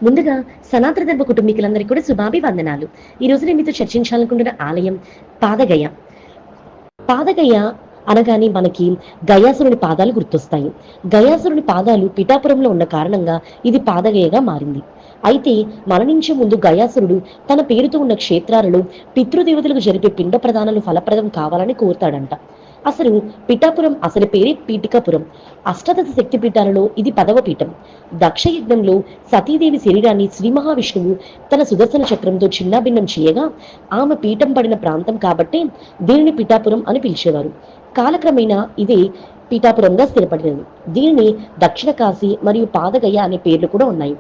ముందుగా సనాతన ధర్మ కుటుంబీకులందరికీ కూడా శుభాభివందనాలు. ఈ రోజు నేను మీతో చర్చించాలనుకుంటున్న ఆలయం పాదగయ. పాదగయ అనగానే మనకి గయాసురుని పాదాలు గుర్తొస్తాయి. గయాసురుని పాదాలు పిఠాపురంలో ఉన్న కారణంగా ఇది పాదగయగా మారింది. అయితే మరణించే ముందు గయాసురుడు తన పేరుతో ఉన్న క్షేత్రాలలో పితృదేవతలకు జరిపే పిండ ప్రదానాలు ఫలప్రదం కావాలని కోరుతాడంట. అసలు పిఠాపురం అసలు పేరే పీఠికాపురం. అష్టాదశ శక్తి పీఠాలలో ఇది 10వ పీఠం. దక్ష యజ్ఞంలో సతీదేవి శరీరాన్ని శ్రీ మహావిష్ణువు తన సుదర్శన చక్రంతో చిన్నాభిన్నం చేయగా ఆమె పీఠం పడిన ప్రాంతం కాబట్టి దీనిని పిఠాపురం అని పిలిచేవారు. కాలక్రమేణా ఇదే పీఠాపురంగా స్థిరపడినది. దీనిని దక్షిణ కాశీ మరియు పాదగయ అనే పేర్లు కూడా ఉన్నాయి.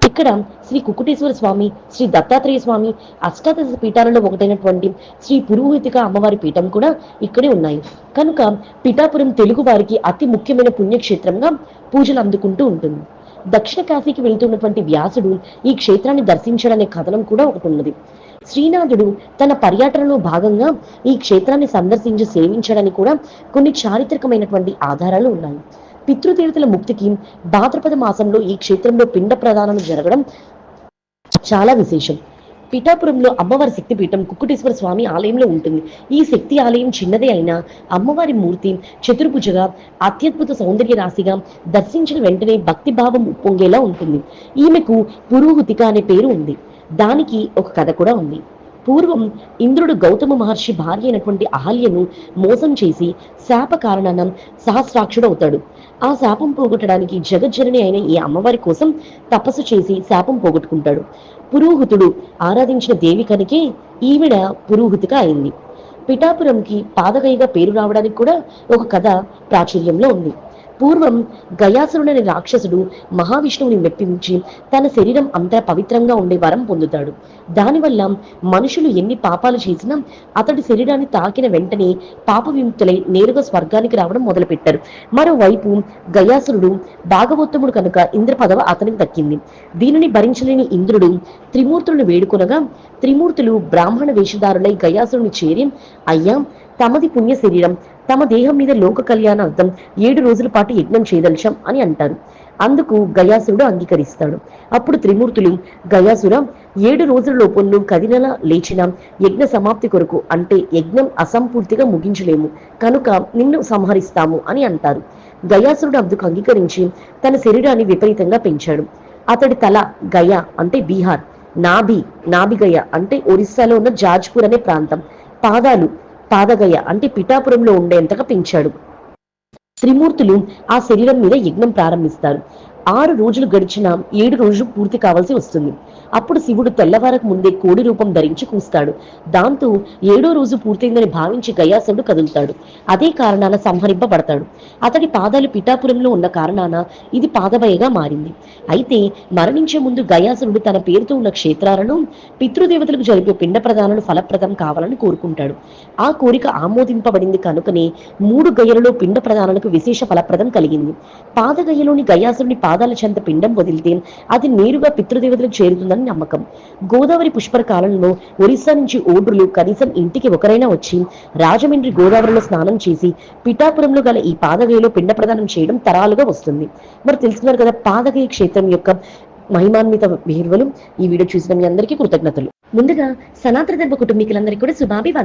ఇక్కడ శ్రీ కుకుటేశ్వర స్వామి, శ్రీ దత్తాత్రేయ స్వామి, అష్టాదశ పీఠాలలో ఒకటైనటువంటి శ్రీ పురోహితిక అమ్మవారి పీఠం కూడా ఇక్కడే ఉన్నాయి. కనుక పిఠాపురం తెలుగు వారికి అతి ముఖ్యమైన పుణ్యక్షేత్రంగా పూజలు అందుకుంటూ ఉంటుంది. దక్షిణ కాశీకి వెళ్తున్నటువంటి వ్యాసుడు ఈ క్షేత్రాన్ని దర్శించడనే కథనం కూడా ఒకటి ఉన్నది. శ్రీనాథుడు తన పర్యటనలో భాగంగా ఈ క్షేత్రాన్ని సందర్శించి సేవించడానికి కూడా కొన్ని చారిత్రకమైనటువంటి ఆధారాలు ఉన్నాయి. పితృదేవతల ముక్తికి భాద్రపద మాసంలో ఈ క్షేత్రంలో పిండ ప్రదానం జరగడం చాలా విశేషం. పిఠాపురంలో అమ్మవారి శక్తిపీఠం కుక్కుటేశ్వర స్వామి ఆలయంలో ఉంటుంది. ఈ శక్తి ఆలయం చిన్నదే అయినా అమ్మవారి మూర్తి చతుర్భుజగా అత్యద్భుత సౌందర్య రాశిగా దర్శించిన వెంటనే భక్తి భావం ఉప్పొంగేలా ఉంటుంది. ఈమెకు పురోహితిక అనే పేరు ఉంది. దానికి ఒక కథ కూడా ఉంది. పూర్వం ఇంద్రుడు గౌతమ మహర్షి భార్య అయినటువంటి అహల్యను మోసం చేసి శాప కారణాన సహస్రాక్షుడవుతాడు. ఆ శాపం పోగొట్టడానికి జగజ్జనని అయిన ఈ అమ్మవారి కోసం తపస్సు చేసి శాపం పోగొట్టుకుంటాడు. పురోహితుడు ఆరాధించిన దేవి కనుకే ఈవిడ పురోహితిక అయింది. పిఠాపురంకి పాదగయగా పేరు రావడానికి కూడా ఒక కథ ప్రాచుర్యంలో ఉంది. పూర్వం గయాసురుడనే రాక్షసుడు మహావిష్ణువుని మెప్పించి తన శరీరం అంతా పవిత్రంగా ఉండే వరం పొందుతాడు. దానివల్ల మనుషులు ఎన్ని పాపాలు చేసినా అతడి శరీరాన్ని తాకిన వెంటనే పాప విముక్తులై నేరుగా స్వర్గానికి రావడం మొదలుపెట్టారు. మరోవైపు గయాసురుడు భాగవోత్తముడు కనుక ఇంద్ర పదవ అతనికి దక్కింది. దీనిని భరించలేని ఇంద్రుడు త్రిమూర్తులను వేడుకొనగా త్రిమూర్తులు బ్రాహ్మణ వేషధారులై గయాసురుని చేరి, అయ్యా, తమది పుణ్య శరీరం, తమ దేహం మీద లోక కళ్యాణార్థం 7 రోజుల పాటు యజ్ఞం చేయదలిచాం అని అంటారు. అందుకు గయాసురుడు అంగీకరిస్తాడు. అప్పుడు త్రిమూర్తులు, గయాసుర, 7 రోజుల లోపు నువ్వు కదినలా లేచిన యజ్ఞ సమాప్తి కొరకు, అంటే యజ్ఞం అసంపూర్తిగా ముగించలేము కనుక నిన్ను సంహరిస్తాము అని అంటారు. గయాసురుడు అందుకు అంగీకరించి తన శరీరాన్ని విపరీతంగా పెంచాడు. అతడి తల గయ అంటే బీహార్, నాభిగయ అంటే ఒరిస్సాలో ఉన్న జాజ్పూర్ అనే ప్రాంతం, పాదాలు పాదగయ అంటే పిఠాపురంలో ఉండేంతగా పెంచాడు. త్రిమూర్తులు ఆ శరీరం మీద యజ్ఞం ప్రారంభిస్తారు. 6 రోజులు గడిచిన 7 రోజు పూర్తి కావాల్సి వస్తుంది. అప్పుడు శివుడు తెల్లవారకు ముందే కోడి రూపం ధరించి కూస్తాడు. దాంతో 7వ రోజు పూర్తయిందని భావించి గయాసురుడు కదులుతాడు. అదే కారణాన సంహరింపబడతాడు. అతడి పాదాలు పిఠాపురంలో ఉన్న కారణాన ఇది పాదవయగా మారింది. అయితే మరణించే ముందు గయాసురుడు తన పేరుతో ఉన్న క్షేత్రాలను పితృదేవతలకు జరిపే పిండ ప్రదానాలు ఫలప్రదం కావాలని కోరుకుంటాడు. ఆ కోరిక ఆమోదింపబడింది కనుకనే 3 గయలలో పిండ ప్రదానాలకు విశేష ఫలప్రదం కలిగింది. పాదగయలోని గయాసురుని పాదాల చెంత పిండం వదిలితే అది నేరుగా పితృదేవతలకు చేరుతుందని నమ్మకం. గోదావరి పుష్కర కాలంలో ఒరిస్సా నుంచి ఓడ్రులు కనీసం ఇంటికి ఒకరైనా వచ్చి రాజమండ్రి గోదావరిలో స్నానం చేసి పిఠాపురంలో గల ఈ పాదగయలో పిండ ప్రదానం చేయడం తరాలుగా వస్తుంది. మరి తెలుసుకున్నారు కదా పాదగయ క్షేత్రం యొక్క మహిమాన్విత విలువలు. ఈ వీడియో చూసిన మీ అందరికీ కృతజ్ఞతలు. ముందుగా సనాతన ధర్మ కుటుంబీకులందరికీ కూడా శుభాభివందనాలు.